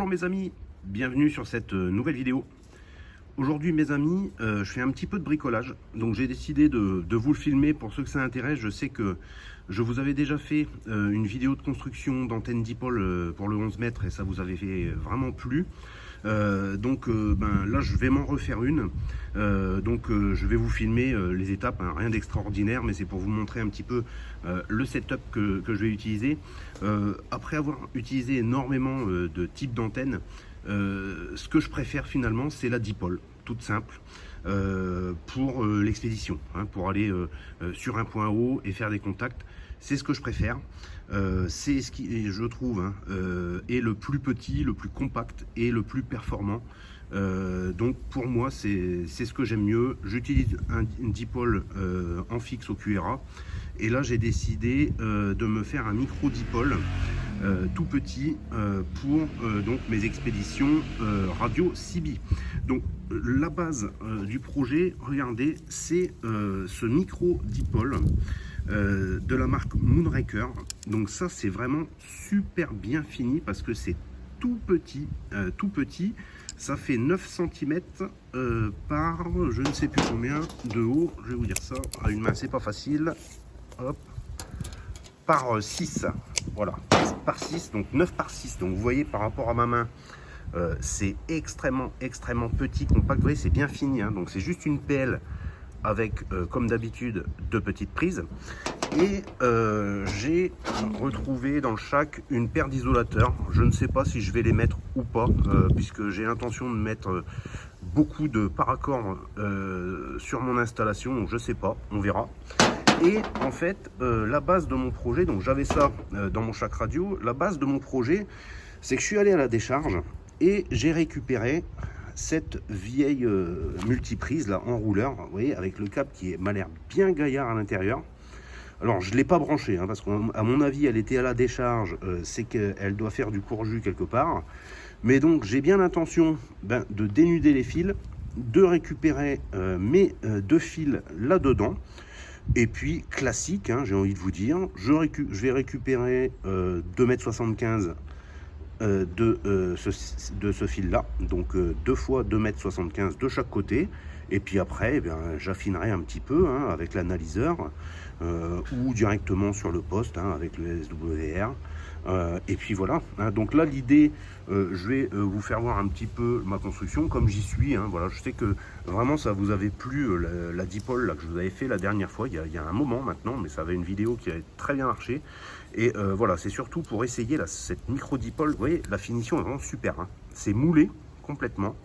Bonjour mes amis, bienvenue sur cette nouvelle vidéo. Aujourd'hui mes amis, je fais un petit peu de bricolage, donc j'ai décidé de vous le filmer pour ceux que ça intéresse. Je sais que je vous avais déjà fait une vidéo de construction d'antenne dipôle pour le 11 mètres et ça vous avait vraiment plu. Là je vais m'en refaire une. Je vais vous filmer les étapes, hein, rien d'extraordinaire, mais c'est pour vous montrer un petit peu le setup que je vais utiliser. Après avoir utilisé énormément de types d'antennes, ce que je préfère finalement c'est la dipôle, toute simple, pour l'expédition, hein, pour aller sur un point haut et faire des contacts. C'est ce que je préfère. C'est ce qui, je trouve, hein, est le plus petit, le plus compact et le plus performant. Donc pour moi, c'est ce que j'aime mieux. J'utilise une dipôle en fixe au QRA. Et là, j'ai décidé de me faire un micro dipôle tout petit pour donc mes expéditions radio CB. Donc la base du projet, regardez, c'est ce micro dipôle de la marque Moonraker. Donc ça c'est vraiment super bien fini parce que c'est tout petit, ça fait 9 cm par je ne sais plus combien de haut. Je vais vous dire ça à une main, c'est pas facile. Hop, par 6, voilà, par 6, donc 9 par 6. Donc vous voyez par rapport à ma main, c'est extrêmement petit, compact. Vous voyez, c'est bien fini, hein. Donc c'est juste une pelle avec comme d'habitude deux petites prises, et j'ai retrouvé dans le chac une paire d'isolateurs. Je ne sais pas si je vais les mettre ou pas, puisque j'ai l'intention de mettre beaucoup de paracords sur mon installation, donc je sais pas, on verra. Et en fait la base de mon projet, donc j'avais ça dans mon chac radio, la base de mon projet c'est que je suis allé à la décharge et j'ai récupéré cette vieille multiprise là en rouleur, vous voyez, avec le câble qui m'a l'air bien gaillard à l'intérieur. Alors je ne l'ai pas branché, hein, parce qu'à mon avis elle était à la décharge, c'est qu'elle doit faire du court-jus quelque part. Mais donc j'ai bien l'intention de dénuder les fils, de récupérer mes deux fils là-dedans. Et puis classique, hein, j'ai envie de vous dire, je vais récupérer 2,75 m de ce fil là, donc 2 fois 2,75 m de chaque côté. Et puis après, eh bien, j'affinerai un petit peu, hein, avec l'analyseur ou directement sur le poste, hein, avec le SWR. Et puis voilà, hein. Donc là l'idée, je vais vous faire voir un petit peu ma construction comme j'y suis, hein. Voilà, je sais que vraiment ça vous avait plu, la dipôle là, que je vous avais fait la dernière fois, il y a un moment maintenant, mais ça avait une vidéo qui avait très bien marché. Et voilà, c'est surtout pour essayer là, cette micro dipôle. Vous voyez, la finition est vraiment super, hein. C'est moulé complètement,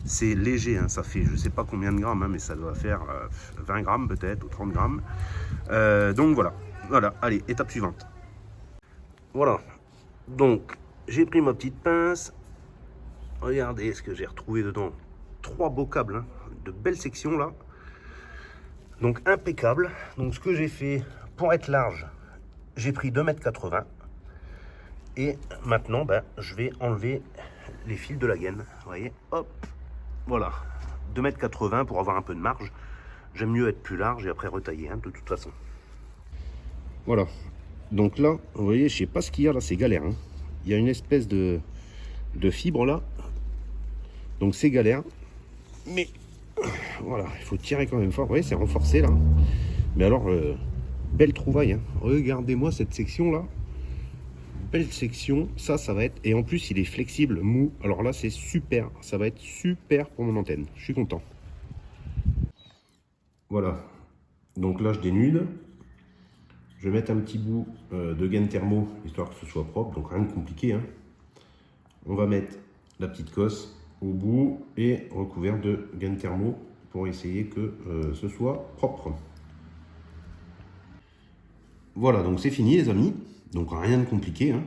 c'est léger, hein. Ça fait je sais pas combien de grammes, hein, mais ça doit faire 20 grammes peut-être ou 30 grammes. Donc voilà, allez, étape suivante. Voilà, donc j'ai pris ma petite pince, regardez ce que j'ai retrouvé dedans, 3 beaux câbles, hein, de belles sections là, donc impeccable. Donc ce que j'ai fait pour être large, j'ai pris 2,80 m, et maintenant je vais enlever les fils de la gaine, vous voyez, hop, voilà, 2,80 m pour avoir un peu de marge. J'aime mieux être plus large et après retailler, hein, de toute façon. Voilà. Donc là, vous voyez, je sais pas ce qu'il y a là, c'est galère, hein. Il y a une espèce de fibre là. Donc c'est galère. Mais voilà, il faut tirer quand même fort. Vous voyez, c'est renforcé là. Mais alors, belle trouvaille, hein. Regardez-moi cette section là. Belle section. Ça va être... Et en plus, il est flexible, mou. Alors là, c'est super. Ça va être super pour mon antenne. Je suis content. Voilà. Donc là, je dénude. Je vais mettre un petit bout de gaine thermo, histoire que ce soit propre, donc rien de compliqué, hein. On va mettre la petite cosse au bout et recouvert de gaine thermo pour essayer que ce soit propre. Voilà, donc c'est fini les amis, donc rien de compliqué, hein.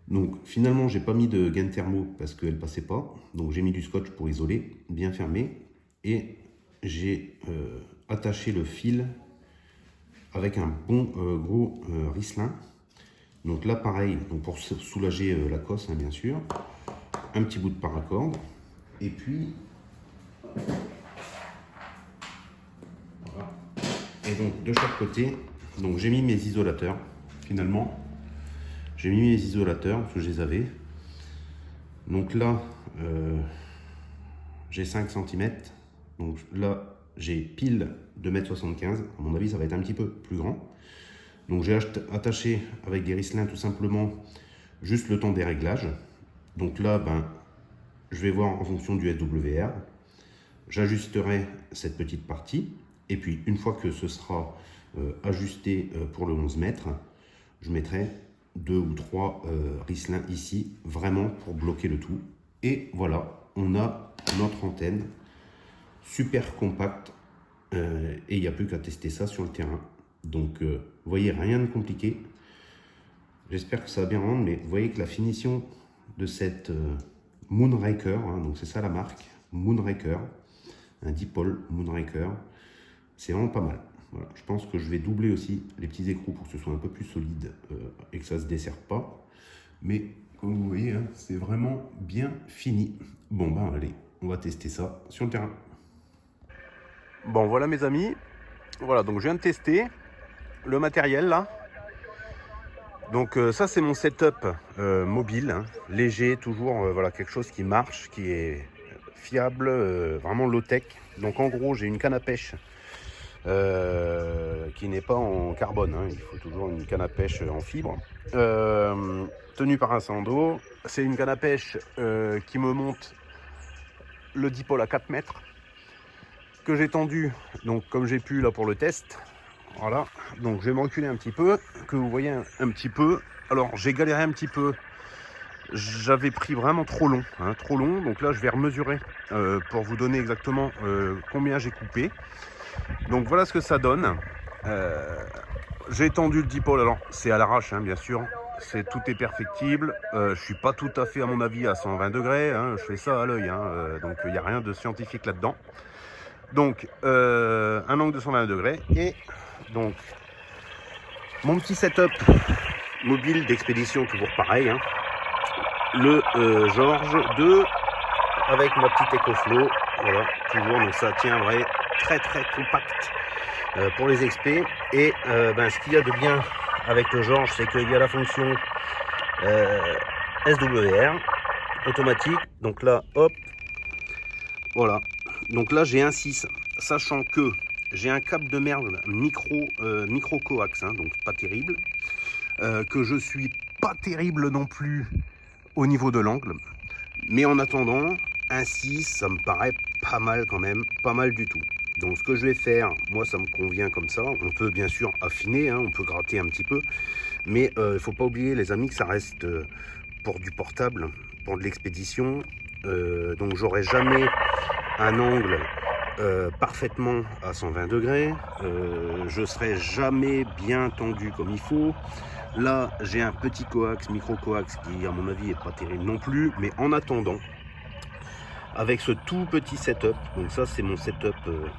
Donc finalement j'ai pas mis de gaine thermo parce qu'elle passait pas, donc j'ai mis du scotch pour isoler, bien fermé, et j'ai attaché le fil avec un bon gros ricelin. Donc là pareil, donc pour soulager la cosse, hein, bien sûr, un petit bout de paracord, et puis voilà. Et donc de chaque côté, donc j'ai mis mes isolateurs. Finalement j'ai mis mes isolateurs parce que je les avais. Donc là, j'ai 5 cm. Donc là, j'ai pile 2,75 m. À mon avis, ça va être un petit peu plus grand. Donc j'ai attaché avec des risselins tout simplement juste le temps des réglages. Donc là, je vais voir en fonction du SWR. J'ajusterai cette petite partie. Et puis, une fois que ce sera ajusté pour le 11 mètres, je mettrai 2 ou 3 risselins ici, vraiment pour bloquer le tout. Et voilà, on a notre antenne super compacte. Et il n'y a plus qu'à tester ça sur le terrain. Donc, vous voyez, rien de compliqué. J'espère que ça va bien rendre, mais vous voyez que la finition de cette Moonraker, hein, donc c'est ça la marque, Moonraker, un dipôle Moonraker, c'est vraiment pas mal. Voilà. Je pense que je vais doubler aussi les petits écrous pour que ce soit un peu plus solide et que ça ne se desserre pas. Mais comme vous voyez, hein, c'est vraiment bien fini. Bon, allez, on va tester ça sur le terrain. Bon, voilà mes amis. Voilà, donc je viens de tester le matériel là. Donc ça c'est mon setup mobile, hein, léger, toujours voilà, quelque chose qui marche, qui est fiable, vraiment low-tech. Donc en gros j'ai une canne à pêche qui n'est pas en carbone, hein, il faut toujours une canne à pêche en fibre, tenue par un sando. C'est une canne à pêche qui me monte le dipôle à 4 mètres, que j'ai tendu donc comme j'ai pu là pour le test. Voilà, donc je vais me reculer un petit peu, que vous voyez un petit peu. Alors j'ai galéré un petit peu, j'avais pris vraiment trop long, hein, trop long. Donc là je vais remesurer pour vous donner exactement combien j'ai coupé. Donc voilà ce que ça donne. J'ai tendu le dipôle, alors c'est à l'arrache hein, bien sûr, tout est perfectible. Je suis pas tout à fait à mon avis à 120 degrés, hein, je fais ça à l'œil, hein, donc il n'y a rien de scientifique là-dedans. Donc un angle de 120 degrés et donc mon petit setup mobile d'expédition, toujours pareil, hein. Le George 2 avec ma petite EcoFlow, voilà, toujours, donc ça tient vrai, très compact pour les expés. Et ce qu'il y a de bien avec le George, c'est qu'il y a la fonction SWR automatique. Donc là, hop, voilà. Donc là, j'ai un 6, sachant que j'ai un câble de merde micro coax, hein, donc pas terrible, que je suis pas terrible non plus au niveau de l'angle. Mais en attendant, un 6, ça me paraît pas mal quand même, pas mal du tout. Donc ce que je vais faire, moi ça me convient comme ça. On peut bien sûr affiner, hein, on peut gratter un petit peu. Mais il ne faut pas oublier les amis que ça reste pour du portable, pour de l'expédition. Donc j'aurai jamais un angle parfaitement à 120 degrés. Je serai jamais bien tendu comme il faut. Là j'ai un petit coax, micro coax qui à mon avis est pas terrible non plus. Mais en attendant, avec ce tout petit setup, donc ça c'est mon setup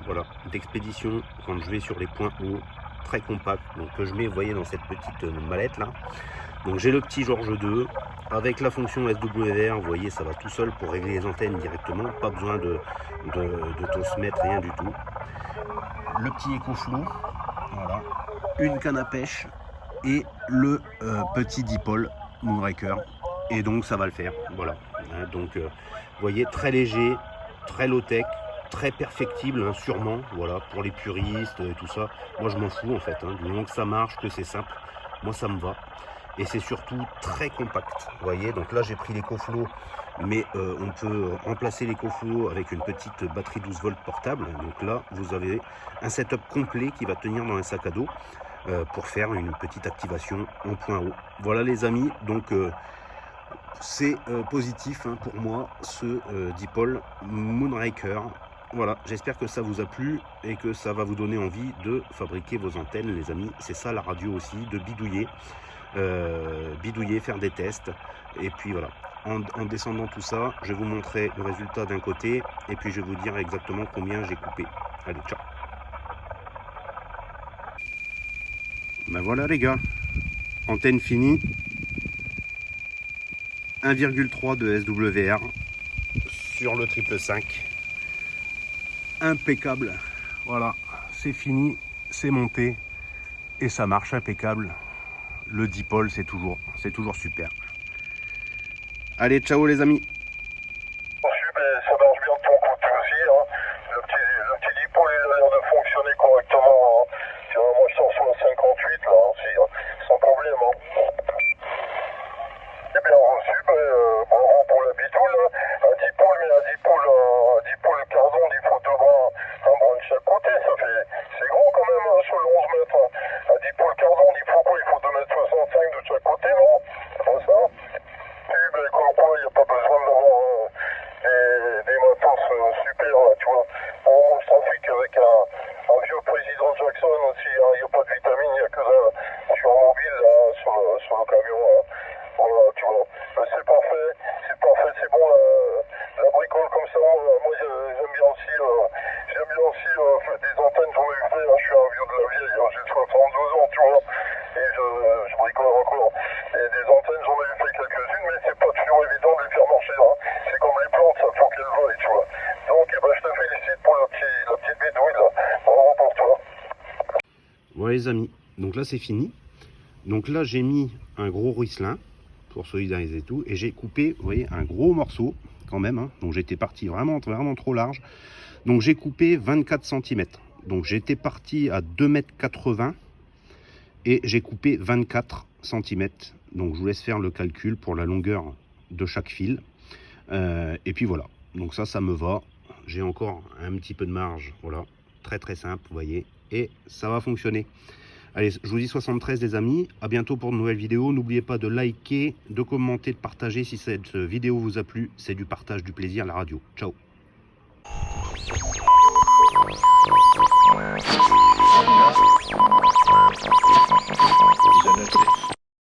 voilà, d'expédition quand je vais sur les points hauts, très compact, donc que je mets, vous voyez, dans cette petite mallette là. Donc j'ai le petit George 2 avec la fonction SWR, vous voyez, ça va tout seul pour régler les antennes directement, pas besoin de se mettre, rien du tout. Le petit EcoFlow, voilà, une canne à pêche et le petit dipôle Moonraker, et donc ça va le faire, voilà. Hein, donc vous voyez, très léger, très low-tech, très perfectible, hein, sûrement, voilà, pour les puristes et tout ça. Moi je m'en fous en fait, hein, du moment que ça marche, que c'est simple, moi ça me va. Et c'est surtout très compact, vous voyez. Donc là j'ai pris l'EcoFlow, mais on peut remplacer l'EcoFlow avec une petite batterie 12 volts portable. Donc là vous avez un setup complet qui va tenir dans un sac à dos pour faire une petite activation en point haut. Voilà les amis, donc c'est positif, hein, pour moi ce dipôle Moonraker. Voilà, j'espère que ça vous a plu et que ça va vous donner envie de fabriquer vos antennes les amis. C'est ça la radio aussi, de bidouiller. Faire des tests, et puis voilà, en descendant tout ça, je vais vous montrer le résultat d'un côté et puis je vais vous dire exactement combien j'ai coupé. Allez, ciao. Ben voilà les gars, antenne finie, 1,3 de SWR sur le 555, impeccable. Voilà, c'est fini, c'est monté et ça marche impeccable. Le dipôle, c'est toujours super. Allez, ciao les amis. klaxonne aussi, il n'y a pas de vitamine, il n'y a que dalle. Je suis en mobile là, sur le camion. Là. Voilà, tu vois. C'est parfait, c'est bon la bricole comme ça. Moi j'aime bien aussi, faire des antennes, j'en ai eu fait, hein, je suis un vieux de la vieille, hein, j'ai 62 ans, tu vois. Et je bricole encore. Et des antennes, j'en ai eu fait quelques-unes, mais c'est pas toujours évident de les faire marcher. Hein. C'est comme les plantes, ça faut qu'elles veuillent, tu vois. Donc je te félicite pour la petite bidouille là. Bravo pour toi. Voilà les amis, donc là c'est fini. Donc là j'ai mis un gros ruisselin pour solidariser et tout, et j'ai coupé, vous voyez, un gros morceau quand même, hein. Donc j'étais parti vraiment trop large. Donc j'ai coupé 24 cm. Donc j'étais parti à 2,80 m et j'ai coupé 24 cm. Donc je vous laisse faire le calcul pour la longueur de chaque fil. Et puis voilà, donc ça me va. J'ai encore un petit peu de marge, voilà, très simple, vous voyez, et ça va fonctionner. Allez, je vous dis 73 les amis, à bientôt pour de nouvelles vidéos. N'oubliez pas de liker, de commenter, de partager si cette vidéo vous a plu. C'est du partage, du plaisir, la radio. Ciao.